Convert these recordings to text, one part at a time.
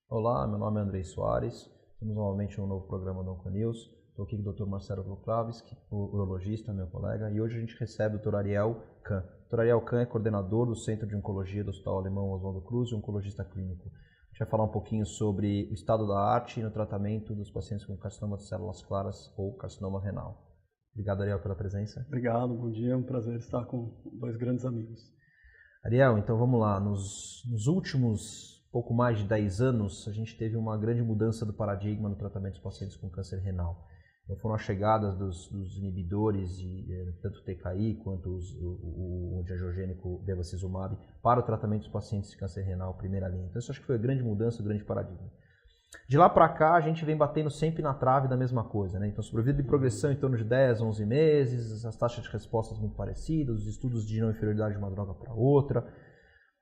Olá, meu nome é Andrei Soares, estamos novamente em um novo programa do Onconews. Estou aqui com o Dr. Marcelo Wlokławski, o urologista, meu colega, e hoje a gente recebe o Dr. Ariel Kahn. O Dr. Ariel Kahn é coordenador do Centro de Oncologia do Hospital Alemão Oswaldo Cruz e oncologista clínico. A gente vai falar um pouquinho sobre o estado da arte no tratamento dos pacientes com carcinoma de células claras ou carcinoma renal. Obrigado, Ariel, pela presença. Obrigado, bom dia, é um prazer estar com dois grandes amigos. Ariel, então vamos lá. Nos últimos pouco mais de 10 anos, a gente teve uma grande mudança do paradigma no tratamento dos pacientes com câncer renal. Então, foram as chegadas dos inibidores, tanto o TKI quanto o antiangiogênico bevacizumab, para o tratamento dos pacientes de câncer renal, primeira linha. Então, isso acho que foi a grande mudança, o grande paradigma. De lá para cá, a gente vem batendo sempre na trave da mesma coisa, né? Então, sobrevida de progressão em torno de 10, 11 meses, as taxas de respostas muito parecidas, os estudos de não inferioridade de uma droga para outra.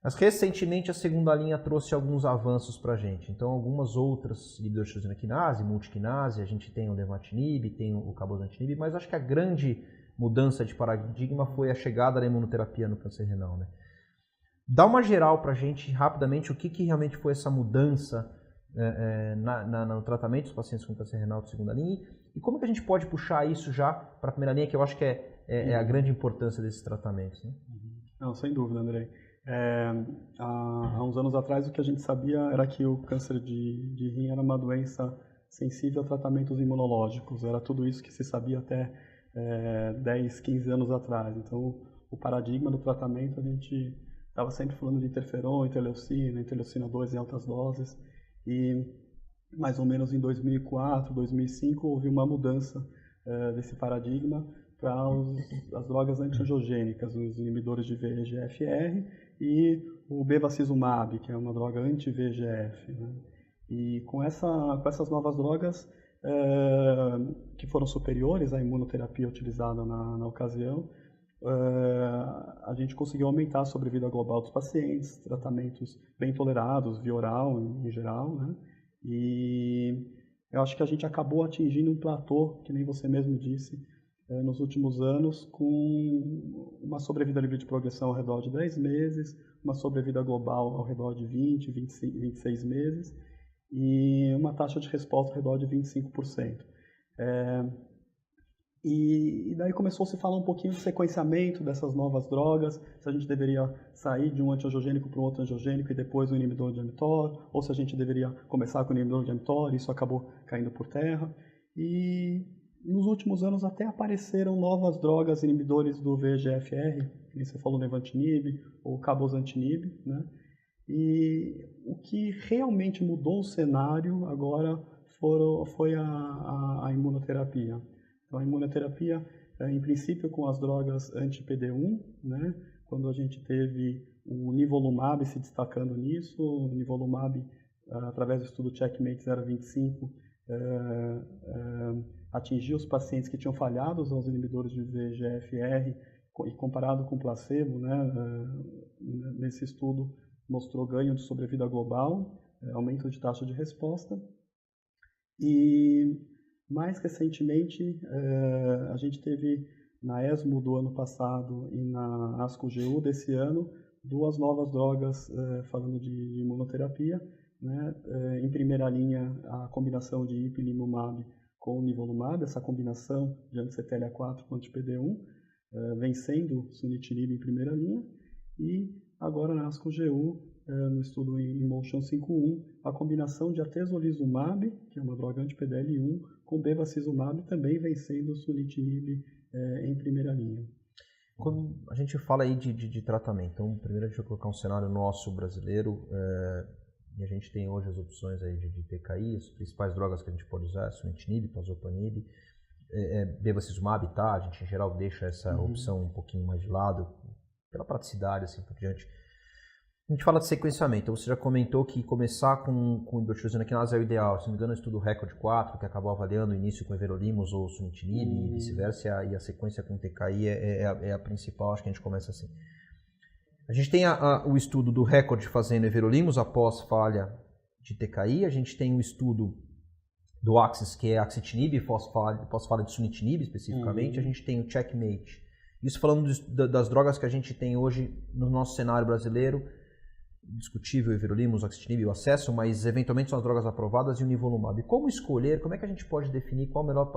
Mas recentemente a segunda linha trouxe alguns avanços para a gente. Então, algumas outras inibidores de tirosina quinase, multiquinase, a gente tem o lenvatinib, tem o cabozantinib, mas acho que a grande mudança de paradigma foi a chegada da imunoterapia no câncer renal, né? Dá uma geral para a gente, rapidamente, o que realmente foi essa mudança no tratamento dos pacientes com câncer renal de segunda linha e como que a gente pode puxar isso já para a primeira linha, que eu acho que é a grande importância desses tratamentos, né? Não, sem dúvida, Andrei. Há uns anos atrás, o que a gente sabia era que o câncer de rim era uma doença sensível a tratamentos imunológicos. Era tudo isso que se sabia até 10, 15 anos atrás. Então, o paradigma do tratamento, a gente estava sempre falando de interferon, interleucina 2 em altas doses. E mais ou menos em 2004, 2005, houve uma mudança desse paradigma para as drogas antiangiogênicas, os inibidores de VEGF-R e o bevacizumab, que é uma droga anti-VEGF, né? E com essas novas drogas, que foram superiores à imunoterapia utilizada na ocasião, a gente conseguiu aumentar a sobrevida global dos pacientes, tratamentos bem tolerados, via oral em geral, né? E eu acho que a gente acabou atingindo um platô, que nem você mesmo disse, nos últimos anos, com uma sobrevida livre de progressão ao redor de 10 meses, uma sobrevida global ao redor de 20, 25, 26 meses e uma taxa de resposta ao redor de 25%. E daí começou a se falar um pouquinho do sequenciamento dessas novas drogas, se a gente deveria sair de um antiangiogênico para um outro angiogênico e depois um inibidor de mTOR, ou se a gente deveria começar com o inibidor de mTOR, e isso acabou caindo por terra. E nos últimos anos até apareceram novas drogas inibidores do VEGF-R, que você falou, lenvatinib ou cabozantinib, né? E o que realmente mudou o cenário agora foi a imunoterapia. Então, a imunoterapia, em princípio, com as drogas anti-PD-1, né? Quando a gente teve o nivolumab se destacando nisso, o nivolumab, através do estudo Checkmate 025, atingiu os pacientes que tinham falhado aos inibidores de VEGF-R e comparado com placebo, né? Nesse estudo mostrou ganho de sobrevida global, aumento de taxa de resposta. E mais recentemente, a gente teve na ESMO do ano passado e na ASCO-GU desse ano, duas novas drogas falando de imunoterapia, né? Em primeira linha, a combinação de ipilimumab com o nivolumab, essa combinação de anti-CTLA-4 com anti-PD-1, vencendo o sunitinib em primeira linha, e agora na ASCO-GU, no estudo IMotion 5.1, a combinação de atezolizumab, que é uma droga anti-PDL1, com bevacizumab, também vencendo o sunitinib em primeira linha. Quando a gente fala aí de tratamento, então primeiro a gente vai colocar um cenário nosso brasileiro, e a gente tem hoje as opções aí de TKI, as principais drogas que a gente pode usar, sunitinib, pazopanib, bevacizumab, tá? A gente em geral deixa essa opção um pouquinho mais de lado, pela praticidade, assim por diante. A gente fala de sequenciamento, então você já comentou que começar com tirosina quinase é o ideal. Se não me engano, o estudo RECORD 4, que acabou avaliando o início com everolimus ou sunitinib e vice-versa, e a sequência com TKI é a principal, acho que a gente começa assim. A gente tem o estudo do recorde fazendo everolimus após falha de TKI, a gente tem o estudo do Axis, que é axitinib, pós-falha de sunitinib especificamente, a gente tem o checkmate. Isso falando das drogas que a gente tem hoje no nosso cenário brasileiro, discutível, everolimus, axitinib, o acesso, mas eventualmente são as drogas aprovadas e o nivolumab. Como escolher, como é que a gente pode definir qual é o melhor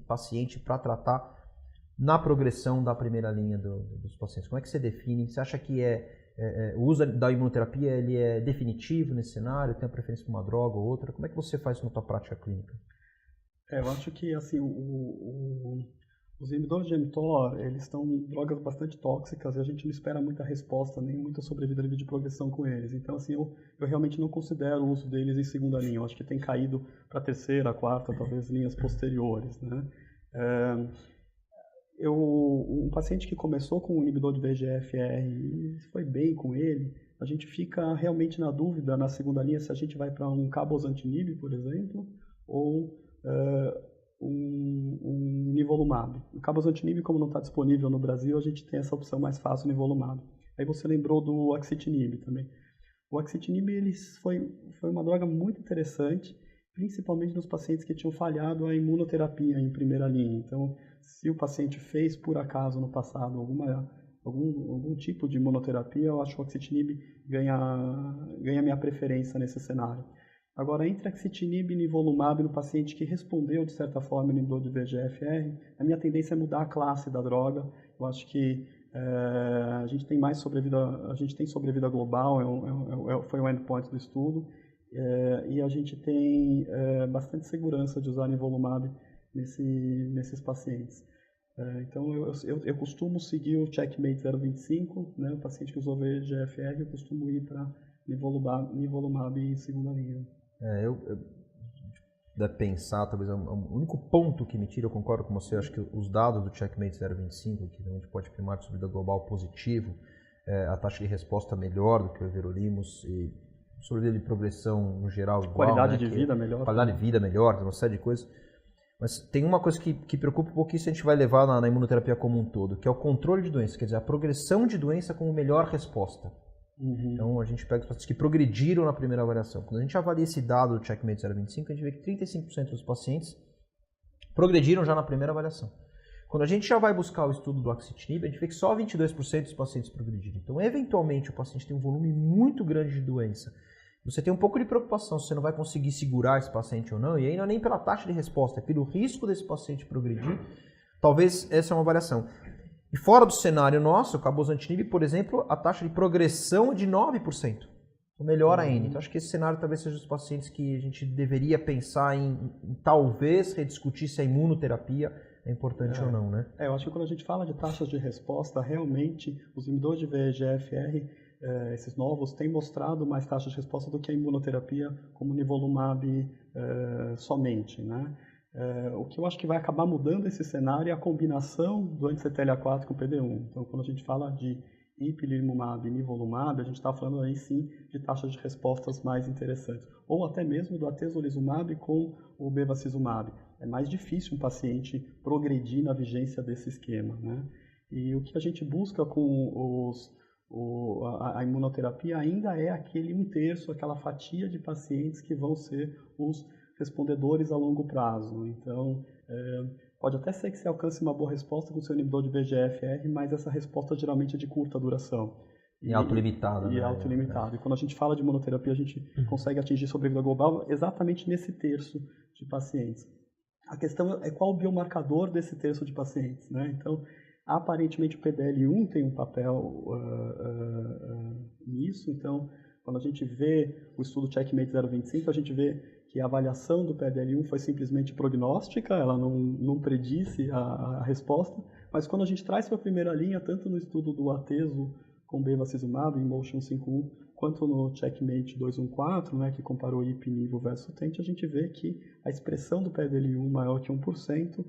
paciente para tratar na progressão da primeira linha dos pacientes? Como é que você define? Você acha que o uso da imunoterapia ele é definitivo nesse cenário? Tem a preferência por uma droga ou outra? Como é que você faz isso na sua prática clínica? Eu acho que assim, os inibidores de mTOR, eles são drogas bastante tóxicas e a gente não espera muita resposta, nem muita sobrevida livre de progressão com eles. Então, assim, eu realmente não considero o uso deles em segunda linha. Eu acho que tem caído para terceira, quarta, talvez linhas posteriores, né? Um paciente que começou com um inibidor de VEGF-R e foi bem com ele, a gente fica realmente na dúvida na segunda linha se a gente vai para um cabozantinib, por exemplo, ou um nivolumab. O cabozantinib, como não está disponível no Brasil, a gente tem essa opção mais fácil, nivolumab. Aí você lembrou do axitinib também. O axitinib foi uma droga muito interessante, principalmente nos pacientes que tinham falhado a imunoterapia em primeira linha. Então, se o paciente fez, por acaso, no passado, algum tipo de imunoterapia, eu acho que o axitinib ganha minha preferência nesse cenário. Agora, entre axitinib e nivolumab no paciente que respondeu, de certa forma, ao inibidor de VEGF-R, a minha tendência é mudar a classe da droga. Eu acho que a gente tem mais sobrevida, a gente tem sobrevida global, foi o endpoint do estudo, e a gente tem bastante segurança de usar nivolumab nesses pacientes. Então, eu costumo seguir o checkmate 0,25, né, o paciente que usou VEGF-R, eu costumo ir para nivolumab em segunda linha. Deve pensar, talvez, o único ponto que me tira, eu concordo com você, acho que os dados do checkmate 0,25, que a gente pode primar de sobrevida global positivo, a taxa de resposta melhor do que o everolimus e sobrevida de progressão no geral igual. Qualidade de vida melhor. Qualidade de vida melhor, uma série de coisas. Mas tem uma coisa que preocupa um pouquinho, se a gente vai levar na imunoterapia como um todo, que é o controle de doença, quer dizer, a progressão de doença como melhor resposta. Então, a gente pega os pacientes que progrediram na primeira avaliação. Quando a gente avalia esse dado do checkmate 0,25, a gente vê que 35% dos pacientes progrediram já na primeira avaliação. Quando a gente já vai buscar o estudo do axitinib, a gente vê que só 22% dos pacientes progrediram. Então, eventualmente, o paciente tem um volume muito grande de doença. Você tem um pouco de preocupação se você não vai conseguir segurar esse paciente ou não, e aí não é nem pela taxa de resposta, é pelo risco desse paciente progredir. Talvez essa é uma avaliação. E fora do cenário nosso, o cabozantinib, por exemplo, a taxa de progressão é de 9%. Então, melhor ainda. Então, acho que esse cenário talvez seja os pacientes que a gente deveria pensar em talvez rediscutir se a imunoterapia é importante ou não, né? Eu acho que quando a gente fala de taxas de resposta, realmente os inibidores de VEGF-R, esses novos, têm mostrado mais taxas de resposta do que a imunoterapia como nivolumab somente, né? O que eu acho que vai acabar mudando esse cenário é a combinação do anti-CTLA-4 com o PD-1. Então, quando a gente fala de ipilimumab e nivolumab, a gente está falando aí sim de taxas de respostas mais interessantes. Ou até mesmo do atezolizumab com o bevacizumab. É mais difícil um paciente progredir na vigência desse esquema, né? E o que a gente busca com a imunoterapia ainda é aquele 1/3, aquela fatia de pacientes que vão ser os respondedores a longo prazo. Então, pode até ser que você alcance uma boa resposta com o seu inibidor de VEGF-R, mas essa resposta geralmente é de curta duração. E autolimitada. E autolimitada. E quando a gente fala de imunoterapia, a gente consegue atingir sobrevida global exatamente nesse terço de pacientes. A questão é qual o biomarcador desse terço de pacientes, né? Então, aparentemente o PDL1 tem um papel nisso. Então, quando a gente vê o estudo Checkmate 0,25, a gente vê que a avaliação do PDL1 foi simplesmente prognóstica, ela não predisse a resposta, mas quando a gente traz para a primeira linha, tanto no estudo do atezo com bevacizumab, em Motion 5.1, quanto no Checkmate 214, né, que comparou IP-nível versus TENT, a gente vê que a expressão do PDL1 maior que 1%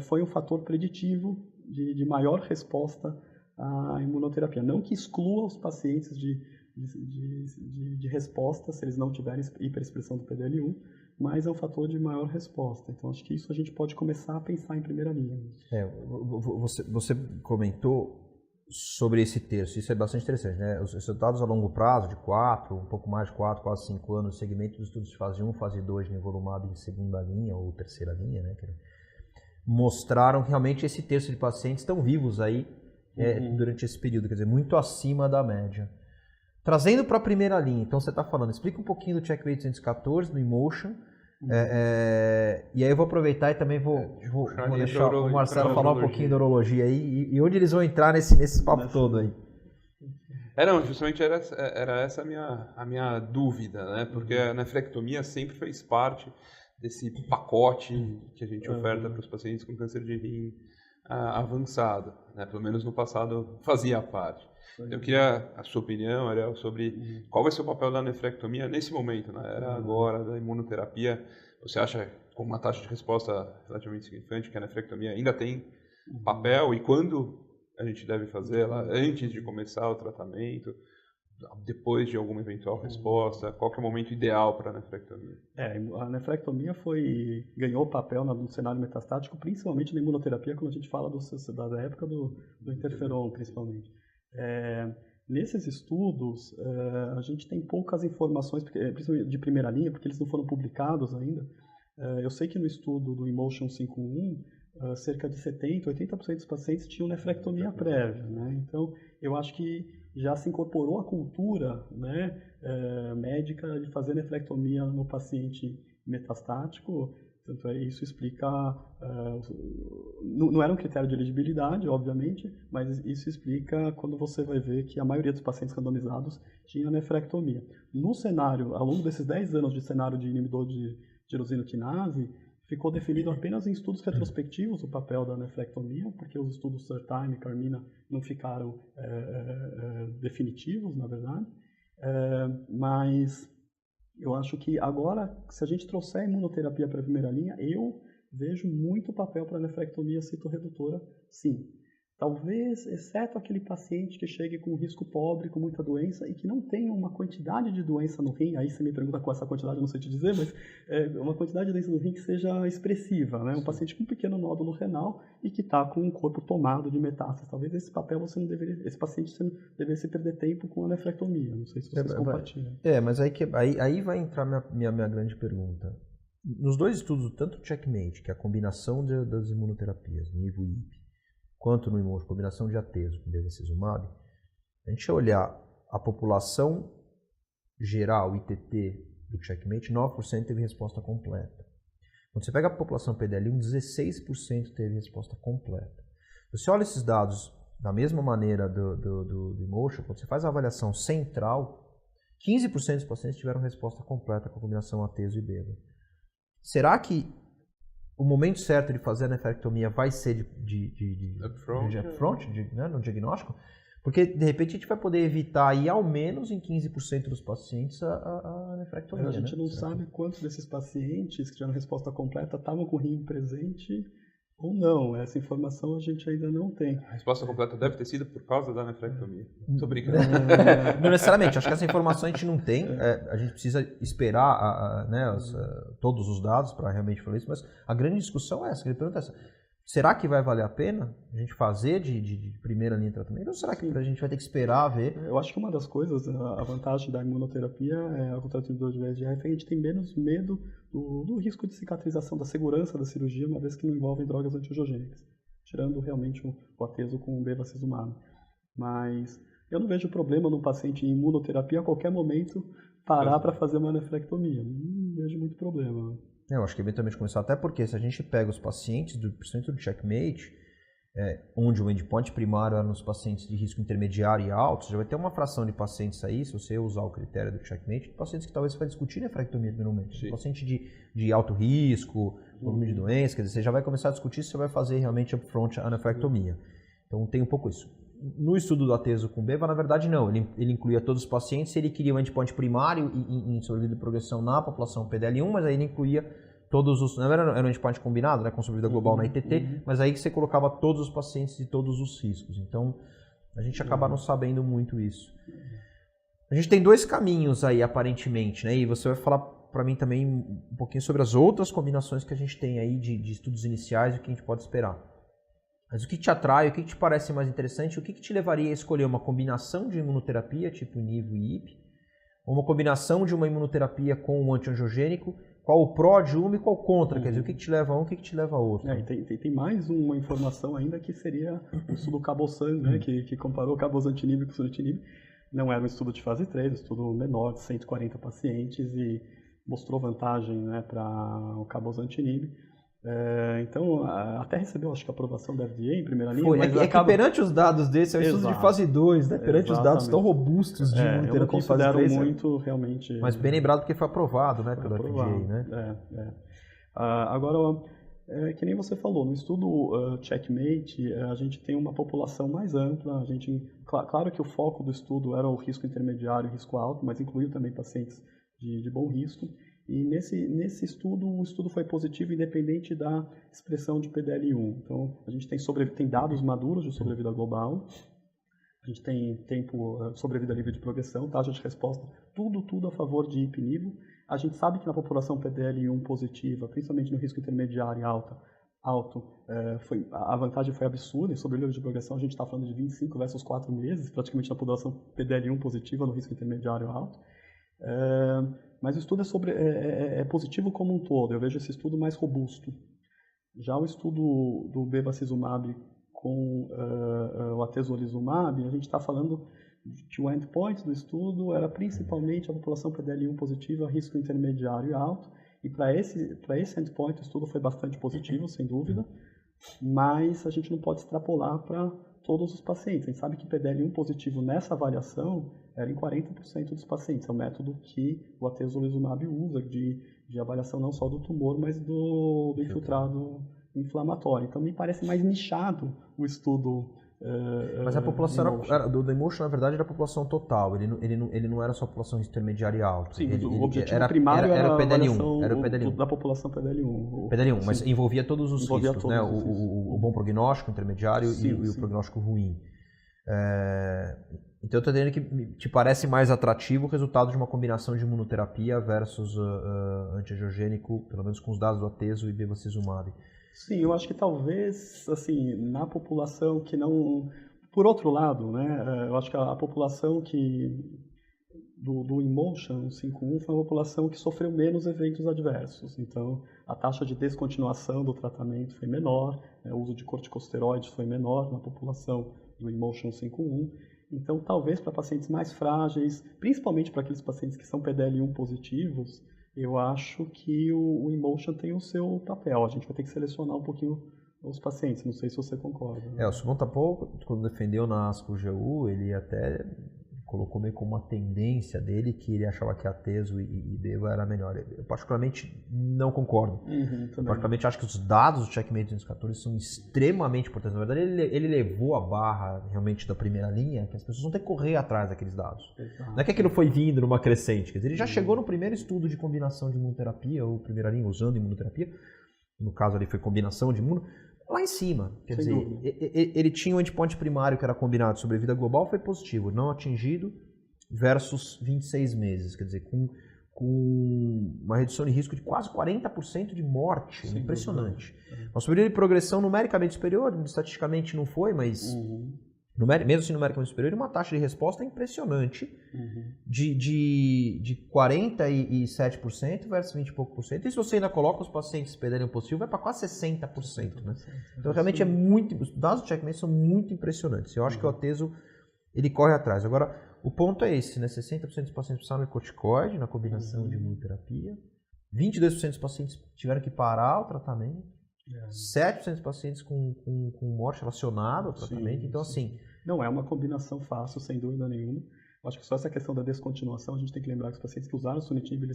foi um fator preditivo de maior resposta à imunoterapia. Não que exclua os pacientes de resposta, se eles não tiverem hiperexpressão do PDL1, mas é um fator de maior resposta. Então, acho que isso a gente pode começar a pensar em primeira linha. Você comentou, sobre esse terço. Isso é bastante interessante, né? Os resultados a longo prazo, de 4, um pouco mais de 4, quase 5 anos, segmento dos estudos de fase 1, fase 2, nivolumab em segunda linha ou terceira linha, né? Mostraram que realmente esse terço de pacientes estão vivos aí durante esse período, quer dizer, muito acima da média. Trazendo para a primeira linha, então você está falando, explica um pouquinho do Checkmate 214, do Emotion, e aí eu vou aproveitar e também vou deixar o Marcelo falar um pouquinho da urologia aí e onde eles vão entrar nesse papo todo aí. Não, justamente era essa a minha dúvida, né? Porque a nefrectomia sempre fez parte desse pacote que a gente oferta para os pacientes com câncer de rim avançado, né? Pelo menos no passado fazia parte. Eu queria a sua opinião, Ariel, sobre qual vai ser o papel da nefrectomia nesse momento, na era agora da imunoterapia. Você acha, com uma taxa de resposta relativamente significante, que a nefrectomia ainda tem papel e quando a gente deve fazê-la? Antes de começar o tratamento? Depois de alguma eventual resposta? Qual que é o momento ideal para a nefrectomia? A nefrectomia ganhou papel no cenário metastático, principalmente na imunoterapia, quando a gente fala da época do interferon, principalmente. Nesses estudos, a gente tem poucas informações, principalmente de primeira linha, porque eles não foram publicados ainda. Eu sei que no estudo do Emotion 5.1, cerca de 70%, 80% dos pacientes tinham nefrectomia prévia, né? Então, eu acho que já se incorporou a cultura, né, médica de fazer nefrectomia no paciente metastático. Tanto isso explica, não era um critério de elegibilidade, obviamente, mas isso explica quando você vai ver que a maioria dos pacientes randomizados tinha nefrectomia. No cenário, ao longo desses 10 anos de cenário de inibidor de tirosina-quinase, ficou definido apenas em estudos retrospectivos o papel da nefrectomia, porque os estudos Certime e Carmina não ficaram definitivos, na verdade. Mas eu acho que agora, se a gente trouxer a imunoterapia para a primeira linha, eu vejo muito papel para a nefrectomia citorredutora, sim. Talvez, exceto aquele paciente que chegue com risco pobre, com muita doença e que não tenha uma quantidade de doença no rim, aí você me pergunta qual essa quantidade, eu não sei te dizer, mas uma quantidade de doença no rim que seja expressiva, né? Um paciente com um pequeno nódulo renal e que está com o corpo tomado de metástase. Talvez esse paciente você não deveria perder tempo com a nefrectomia. Não sei se vocês compartilham. Mas aí vai entrar minha grande pergunta. Nos dois estudos, tanto o Checkmate, que é a combinação das imunoterapias, NIVO e IP, quanto no Emotion, combinação de atezo com bevacizumab, a gente olhar a população geral, ITT, do Checkmate, 9% teve resposta completa. Quando você pega a população PDL1, 16% teve resposta completa. Você olha esses dados da mesma maneira do Emotion, quando você faz a avaliação central, 15% dos pacientes tiveram resposta completa com a combinação atezo e beva. Será que o momento certo de fazer a nefrectomia vai ser upfront, no diagnóstico? Porque, de repente, a gente vai poder evitar aí, ao menos em 15% dos pacientes, a nefrectomia. A gente não sabe quantos desses pacientes que tiveram resposta completa estavam com o rim presente ou não. Essa informação a gente ainda não tem. A resposta completa deve ter sido por causa da nefrectomia. Estou brincando. Não necessariamente. Acho que essa informação a gente não tem. A gente precisa esperar todos os dados para realmente falar isso. Mas a grande discussão é essa. A pergunta é essa. Será que vai valer a pena a gente fazer de primeira linha de tratamento? Ou será que a gente vai ter que esperar ver? Eu acho que uma das coisas, a vantagem da imunoterapia, ao contrário do VEGF, é que a gente tem menos medo do risco de cicatrização, da segurança da cirurgia, uma vez que não envolvem drogas antiangiogênicas, tirando realmente o atezo com o bevacizumab. Mas eu não vejo problema no paciente em imunoterapia a qualquer momento parar para fazer uma nefrectomia. Não vejo muito problema. Eu acho que eventualmente começar, até porque se a gente pega os pacientes, principalmente do Checkmate, onde o endpoint primário era nos pacientes de risco intermediário e alto, você já vai ter uma fração de pacientes aí, se você usar o critério do Checkmate, pacientes que talvez você vai discutir nefrectomia normalmente. Paciente de alto risco, volume de doença, quer dizer, você já vai começar a discutir se você vai fazer realmente upfront a nefrectomia. Então tem um pouco isso. No estudo do atezo com beva, na verdade não, ele incluía todos os pacientes, ele queria um endpoint primário em sobrevida e progressão na população PDL1, mas aí ele incluía todos os, não era um endpoint combinado, né, com sobrevida global na ITT, mas aí que você colocava todos os pacientes de todos os riscos, então a gente acaba não sabendo muito isso. A gente tem dois caminhos aí aparentemente, né, e você vai falar para mim também um pouquinho sobre as outras combinações que a gente tem aí de estudos iniciais e o que a gente pode esperar. Mas o que te atrai, o que te parece mais interessante, o que te levaria a escolher uma combinação de imunoterapia, tipo nivo e IP, ou uma combinação de uma imunoterapia com um antiangiogênico, qual o pró de uma e qual o contra? Quer dizer, o que te leva a um, o que te leva a outro? Tem mais uma informação ainda que seria o estudo Cabosan, né, que comparou cabozantinib com sunitinib. Não era um estudo de fase 3, um estudo menor, de 140 pacientes, e mostrou vantagem, né, para o cabozantinib. Então, até recebeu, acho que a aprovação da FDA em primeira linha. Mas que perante os dados desse, é um estudo de fase 2, né? Perante os dados tão robustos de imunoterapia em fase 3. Muito, realmente... Mas bem lembrado porque foi aprovado, né, pela FDA, né? Agora, que nem você falou, no estudo Checkmate, a gente tem uma população mais ampla. Claro que o foco do estudo era o risco intermediário e risco alto, mas incluiu também pacientes de bom risco. E nesse estudo, o estudo foi positivo independente da expressão de PDL1. Então, a gente tem dados maduros de sobrevida global, a gente tem tempo, sobrevida livre de progressão, taxa de resposta, tudo a favor de IP-nivo. A gente sabe que na população PDL1 positiva, principalmente no risco intermediário e alto, a vantagem foi absurda. Em sobrevida livre de progressão, a gente está falando de 25 versus 4 meses, praticamente na população PDL1 positiva no risco intermediário e alto. Mas o estudo é positivo como um todo. Eu vejo esse estudo mais robusto. Já o estudo do bevacizumab com o atezolizumab, a gente está falando que o endpoint do estudo era principalmente a população PDL1 positiva, risco intermediário e alto. E para esse endpoint o estudo foi bastante positivo, sem dúvida, mas a gente não pode extrapolar para todos os pacientes. A gente sabe que PDL1 positivo nessa avaliação era em 40% dos pacientes. É o método que o atezolizumab usa de avaliação não só do tumor, mas do infiltrado inflamatório. Então, me parece mais nichado o estudo. Mas a população do Emotion, na verdade, era a população total. Ele não era só a população intermediária e alta. Sim, o objetivo primário era o PDL1. Era o PDL1. Da população PDL1. PDL1, mas envolvia todos os riscos, né? O bom prognóstico, intermediário e o prognóstico ruim. Então, eu estou entendendo que te parece mais atrativo o resultado de uma combinação de imunoterapia versus antiangiogênico, pelo menos com os dados do atezo e bevacizumab. Sim, eu acho que talvez, assim, na população que não... Por outro lado, né, eu acho que a população do Emotion 51 foi uma população que sofreu menos eventos adversos. Então, a taxa de descontinuação do tratamento foi menor, o uso de corticosteroides foi menor na população do Emotion 51. Então, talvez para pacientes mais frágeis, principalmente para aqueles pacientes que são PDL1 positivos, eu acho que o Emotion tem o seu papel. A gente vai ter que selecionar um pouquinho os pacientes. Não sei se você concorda. Né? O Simon Tapol, quando defendeu na ASCO-GU, ele até colocou meio como uma tendência dele que ele achava que atezo e beva era melhor. Eu particularmente não concordo. Eu particularmente acho que os dados do Checkmate 214 são extremamente importantes. Na verdade, ele levou a barra realmente da primeira linha, que as pessoas vão ter que correr atrás daqueles dados. Exato. Não é que aquilo foi vindo numa crescente. Quer dizer, ele já chegou no primeiro estudo de combinação de imunoterapia, ou primeira linha usando imunoterapia. No caso ali foi combinação de imuno. Lá em cima, quer dizer, ele tinha um endpoint primário que era combinado de sobrevida global, foi positivo, não atingido, versus 26 meses, quer dizer, com uma redução de risco de quase 40% de morte, impressionante. Uma sobrevida de progressão numericamente superior, estatisticamente não foi, mas mesmo assim numericamente superior, uma taxa de resposta impressionante de 47% versus 20 e pouco por cento. E se você ainda coloca os pacientes PDL1 positivo, vai para quase 60%. Né? Então realmente os dados do Checkmate são muito impressionantes. Eu acho que o atezo ele corre atrás. Agora, o ponto é esse, né? 60% dos pacientes precisaram de corticoide na combinação de imunoterapia, 22% dos pacientes tiveram que parar o tratamento, 7% dos pacientes com morte relacionada ao tratamento. Então, assim... Não é uma combinação fácil, sem dúvida nenhuma. Eu acho que só essa questão da descontinuação, a gente tem que lembrar que os pacientes que usaram sunitinib,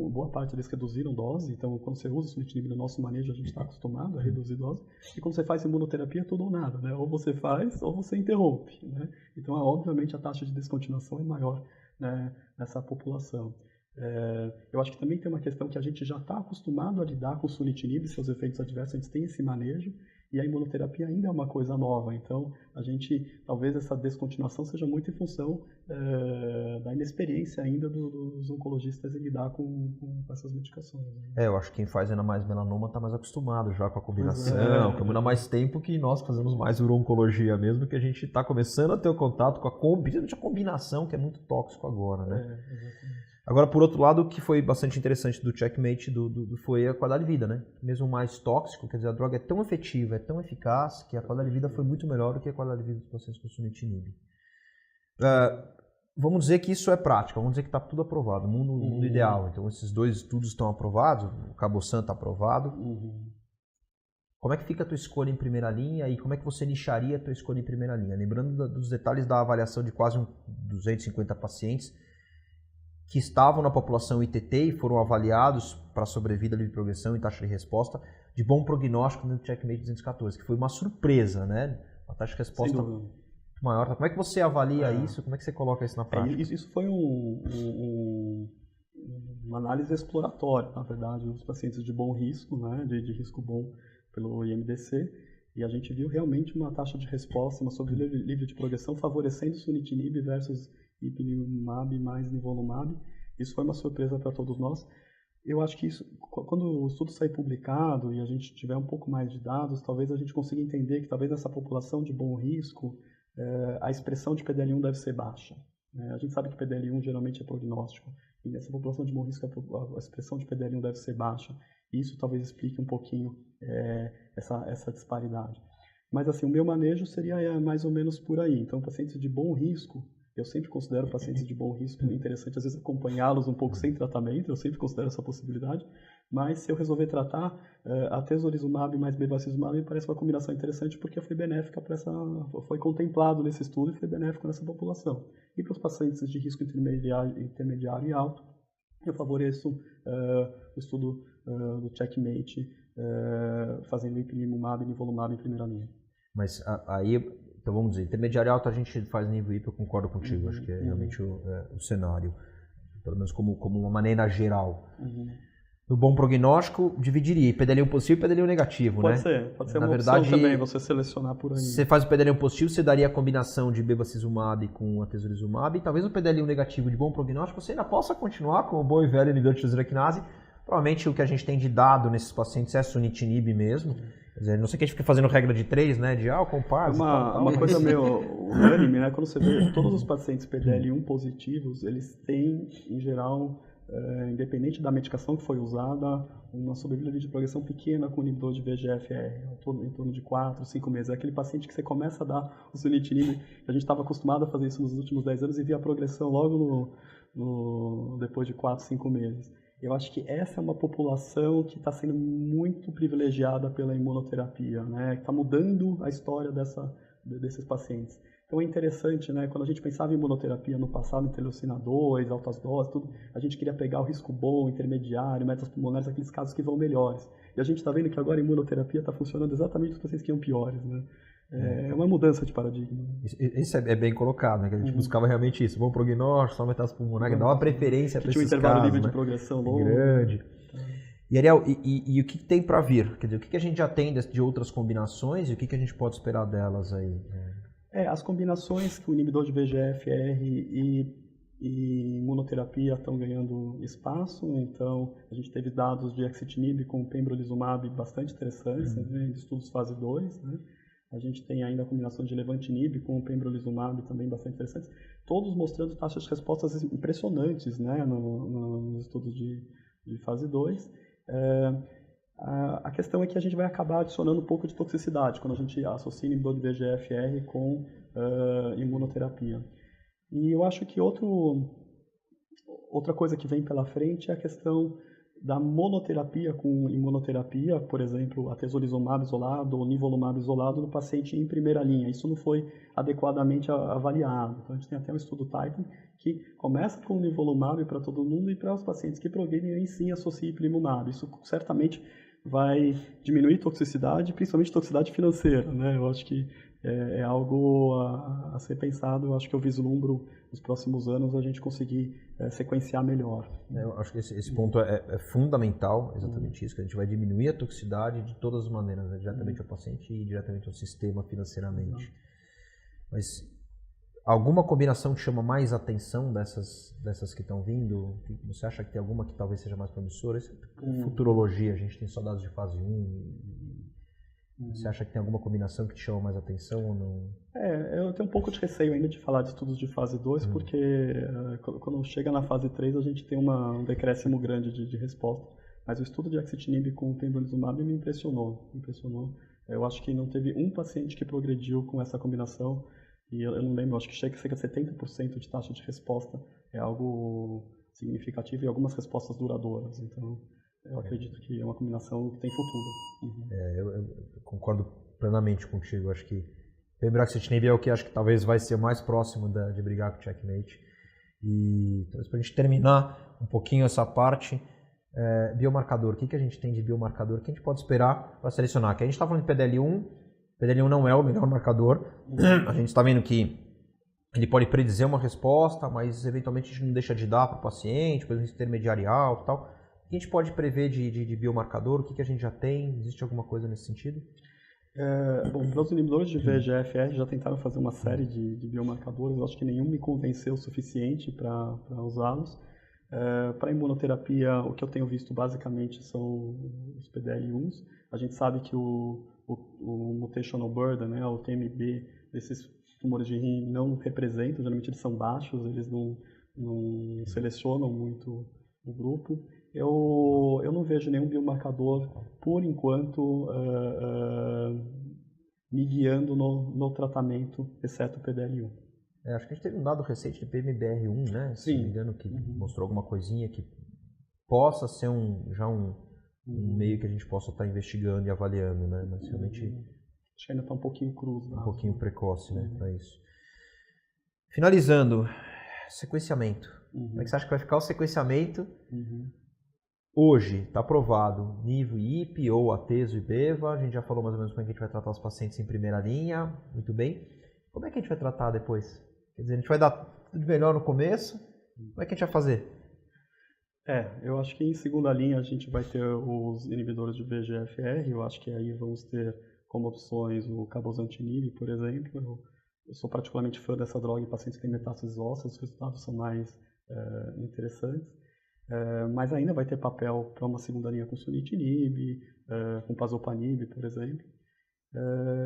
boa parte deles reduziram dose. Então, quando você usa sunitinib no nosso manejo, a gente está acostumado a reduzir dose. E quando você faz imunoterapia, tudo ou nada, né? Ou você faz, ou você interrompe, né? Então, obviamente, a taxa de descontinuação é maior, né, nessa população. Eu acho que também tem uma questão que a gente já está acostumado a lidar com o sunitinib, seus efeitos adversos, a gente tem esse manejo. E a imunoterapia ainda é uma coisa nova, então talvez essa descontinuação seja muito em função da inexperiência ainda dos oncologistas em lidar com essas medicações. Né? Eu acho que quem faz ainda mais melanoma está mais acostumado já com a combinação, que há mais tempo que nós fazemos mais uro-oncologia mesmo, que a gente está começando a ter o contato com a combinação, que é muito tóxico agora, né? Exatamente. Agora, por outro lado, o que foi bastante interessante do checkmate foi a qualidade de vida, né? Mesmo mais tóxico, quer dizer, a droga é tão efetiva, é tão eficaz, que a qualidade de vida foi muito melhor do que a qualidade de vida dos pacientes com sunitinib. Vamos dizer que isso é prática, vamos dizer que está tudo aprovado, mundo ideal. Então, esses 2 estudos estão aprovados, o CABOSAN está aprovado. Como é que fica a tua escolha em primeira linha e como é que você nicharia a tua escolha em primeira linha? Lembrando dos detalhes da avaliação de quase 250 pacientes, que estavam na população ITT e foram avaliados para sobrevida, livre progressão e taxa de resposta de bom prognóstico no Checkmate 214, que foi uma surpresa, né? Uma taxa de resposta maior. Como é que você avalia isso? Como é que você coloca isso na prática? Isso foi uma análise exploratória, na verdade, dos pacientes de bom risco, né? De risco bom pelo IMDC, e a gente viu realmente uma taxa de resposta, uma sobrevida livre de progressão favorecendo sunitinib versus ipilimumab mais nivolumab. Isso foi uma surpresa para todos nós. Eu acho que isso, quando o estudo sair publicado e a gente tiver um pouco mais de dados, talvez a gente consiga entender que talvez nessa população de bom risco a expressão de PDL1 deve ser baixa. A gente sabe que PDL1 geralmente é prognóstico, e nessa população de bom risco a expressão de PDL1 deve ser baixa. E isso talvez explique um pouquinho essa disparidade. Mas assim, o meu manejo seria mais ou menos por aí. Então, pacientes de bom risco, eu sempre considero pacientes de bom risco interessante, às vezes, acompanhá-los um pouco sem tratamento, eu sempre considero essa possibilidade, mas se eu resolver tratar, a atezolizumab mais bevacizumab me parece uma combinação interessante porque foi benéfica foi contemplado nesse estudo e foi benéfico nessa população. E para os pacientes de risco intermediário e alto, eu favoreço o estudo do Checkmate, fazendo ipilimumab e nivolumab em primeira linha. Mas aí, então vamos dizer, intermediário alto a gente faz nível IP, eu concordo contigo, acho que é realmente o cenário, pelo menos como uma maneira geral. No bom prognóstico, dividiria PDL1 positivo e PDL1 negativo, pode né? Pode ser Na uma verdade, opção também, você selecionar por aí. Você faz o PDL1 positivo, você daria a combinação de bevacizumab com atezolizumab, e talvez o PDL1 negativo de bom prognóstico você ainda possa continuar com o bom e velho inibidor de transaminase. Provavelmente o que a gente tem de dado nesses pacientes é sunitinib mesmo. Quer dizer, não sei que a gente fica fazendo regra de 3, né? De compás. Uma coisa meio unânime, né? Quando você vê todos os pacientes PDL1 positivos, eles têm, em geral, independente da medicação que foi usada, uma sobrevida de progressão pequena com inibidor de VEGF-R, em torno de 4, 5 meses. É aquele paciente que você começa a dar o sunitinib, a gente estava acostumado a fazer isso nos últimos 10 anos e via a progressão logo depois de 4, 5 meses. Eu acho que essa é uma população que está sendo muito privilegiada pela imunoterapia, né? Está mudando a história desses pacientes. Então é interessante, né? Quando a gente pensava em imunoterapia no passado, interleucina 2, altas doses, tudo, a gente queria pegar o risco bom, intermediário, metas pulmonares, aqueles casos que vão melhores. E a gente está vendo que agora a imunoterapia está funcionando exatamente nos pacientes que iam piores, né? É uma mudança de paradigma. Isso é bem colocado, né? Que a gente buscava realmente isso. Bom prognóstico, só metástase pulmonar, dá uma preferência para esses casos. Tinha um intervalo livre de progressão longo. Grande. E Ariel, e o que tem para vir? Quer dizer, o que a gente já tem de outras combinações e o que a gente pode esperar delas aí? As combinações que o inibidor de VEGF-R e imunoterapia estão ganhando espaço. Então, a gente teve dados de axitinib com pembrolizumab bastante interessantes, né, de estudos fase 2, né? A gente tem ainda a combinação de levantinib com o pembrolizumab também bastante interessantes, todos mostrando taxas de respostas impressionantes, né, nos estudos de fase 2. A questão é que a gente vai acabar adicionando um pouco de toxicidade quando a gente associa inibidor de VEGF-R com imunoterapia. E eu acho que outra coisa que vem pela frente é a questão da monoterapia com imunoterapia, por exemplo, atezolizumab isolado ou nivolumab isolado no paciente em primeira linha. Isso não foi adequadamente avaliado. Então, a gente tem até um estudo Titan que começa com nivolumab para todo mundo e para os pacientes que progredem aí sim associa ipilimumab. Isso certamente vai diminuir toxicidade, principalmente toxicidade financeira, né? Eu acho que é algo a ser pensado. Eu acho que eu vislumbro nos próximos anos a gente conseguir sequenciar melhor. Eu acho que esse ponto é fundamental, exatamente isso, que a gente vai diminuir a toxicidade de todas as maneiras, né? Diretamente ao paciente e diretamente ao sistema financeiramente. Mas alguma combinação te chama mais atenção dessas que estão vindo? Você acha que tem alguma que talvez seja mais promissora? Isso é futurologia, a gente tem só dados de fase 1. Você acha que tem alguma combinação que te chama mais atenção ou não? Eu tenho um pouco de receio ainda de falar de estudos de fase 2, porque quando chega na fase 3 a gente tem um decréscimo grande de resposta. Mas o estudo de axitinib com pembrolizumab me impressionou. Eu acho que não teve um paciente que progrediu com essa combinação. E eu não lembro, acho que chega a 70% de taxa de resposta. É algo significativo e algumas respostas duradouras. Então, eu acredito que é uma combinação que tem futuro. Eu concordo plenamente contigo. Acho que pembrolizumab é o que acho que talvez vai ser mais próximo de brigar com o checkmate. E então, para a gente terminar um pouquinho essa parte, biomarcador. O que a gente tem de biomarcador que a gente pode esperar para selecionar? Que a gente está falando de PDL1. PDL1 não é o melhor marcador. A gente está vendo que ele pode predizer uma resposta, mas eventualmente a gente não deixa de dar para o paciente, por exemplo, intermediário alto e tal. O que a gente pode prever de biomarcador? O que a gente já tem? Existe alguma coisa nesse sentido? Para os inibidores de VEGF-R já tentaram fazer uma série de biomarcadores. Eu acho que nenhum me convenceu o suficiente para usá-los. Para imunoterapia, o que eu tenho visto basicamente são os PDL1s. A gente sabe que o mutational burden, né, o TMB desses tumores de rim não representam, geralmente eles são baixos, eles não selecionam muito o grupo. Eu não vejo nenhum biomarcador, por enquanto, me guiando no tratamento, exceto o PDL1. Acho que a gente teve um dado recente de PMBR1, né? Se não me engano, que mostrou alguma coisinha que possa ser já um meio que a gente possa estar investigando e avaliando, né? Mas realmente acho que ainda está um pouquinho cruz. Um pouquinho precoce, né? Para isso. Finalizando, sequenciamento. Como é que você acha que vai ficar o sequenciamento? Hoje está aprovado nível IP ou Atezo e Beva. A gente já falou mais ou menos como é que a gente vai tratar os pacientes em primeira linha. Muito bem. Como é que a gente vai tratar depois? Quer dizer, a gente vai dar tudo melhor no começo? Como é que a gente vai fazer? Eu acho que em segunda linha a gente vai ter os inibidores de VEGF-R. Eu acho que aí vamos ter como opções o cabozantinib, por exemplo. Eu sou particularmente fã dessa droga em pacientes que têm metástases ósseas, os resultados são mais interessantes. Mas ainda vai ter papel para uma segunda linha com sunitinib, com pazopanib, por exemplo.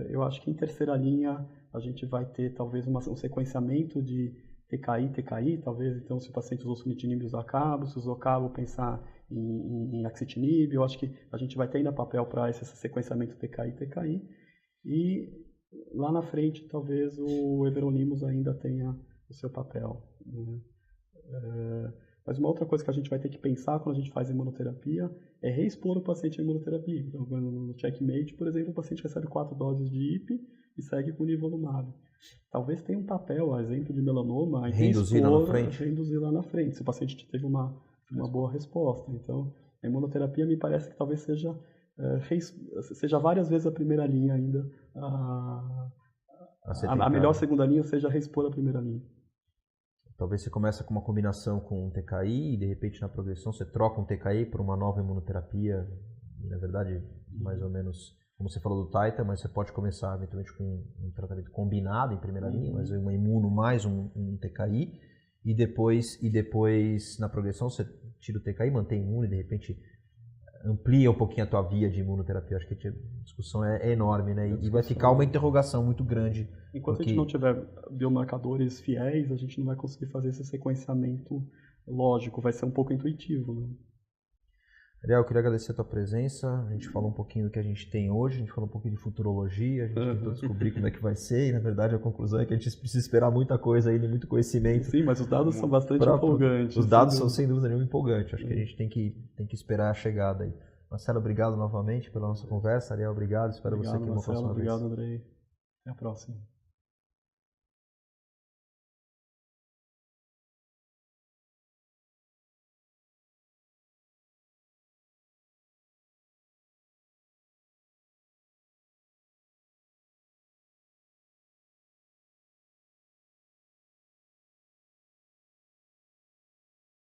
Eu acho que em terceira linha a gente vai ter talvez um sequenciamento de TKI, talvez, então se o paciente usou sunitinib usar cabo, se usou cabo pensar em axitinib. Eu acho que a gente vai ter ainda papel para esse sequenciamento TKI. E lá na frente talvez o everolimus ainda tenha o seu papel, né? Mas uma outra coisa que a gente vai ter que pensar quando a gente faz imunoterapia é reexpor o paciente à imunoterapia. Então, no checkmate, por exemplo, o paciente recebe 4 doses de IP e segue com nivolumab. Talvez tenha um papel, a exemplo de melanoma, reinduzir lá na frente, se o paciente teve uma boa resposta. Então, a imunoterapia me parece que talvez seja várias vezes a primeira linha ainda. A melhor segunda linha seja reexpor a primeira linha. Talvez você comece com uma combinação com um TKI e de repente na progressão você troca um TKI por uma nova imunoterapia. E, na verdade, mais ou menos como você falou do Taita, mas você pode começar eventualmente com um tratamento combinado em primeira linha, mas uma imuno mais um TKI e depois na progressão você tira o TKI, mantém imuno e de repente amplia um pouquinho a tua via de imunoterapia. Acho que a discussão é enorme, né? E vai ficar uma interrogação muito grande. Enquanto a gente não tiver biomarcadores fiéis, a gente não vai conseguir fazer esse sequenciamento lógico, vai ser um pouco intuitivo, né? Ariel, eu queria agradecer a tua presença. A gente falou um pouquinho do que a gente tem hoje, a gente falou um pouquinho de futurologia, a gente tentou descobrir como é que vai ser, e na verdade a conclusão é que a gente precisa esperar muita coisa ainda, muito conhecimento. Sim, mas os dados são bastante empolgantes. Os dados são sem dúvida nenhuma empolgantes, acho que a gente tem que esperar a chegada aí. Marcelo, obrigado novamente pela nossa conversa. Ariel, obrigado, espero você aqui uma próxima vez. Obrigado, Andrei. Até a próxima.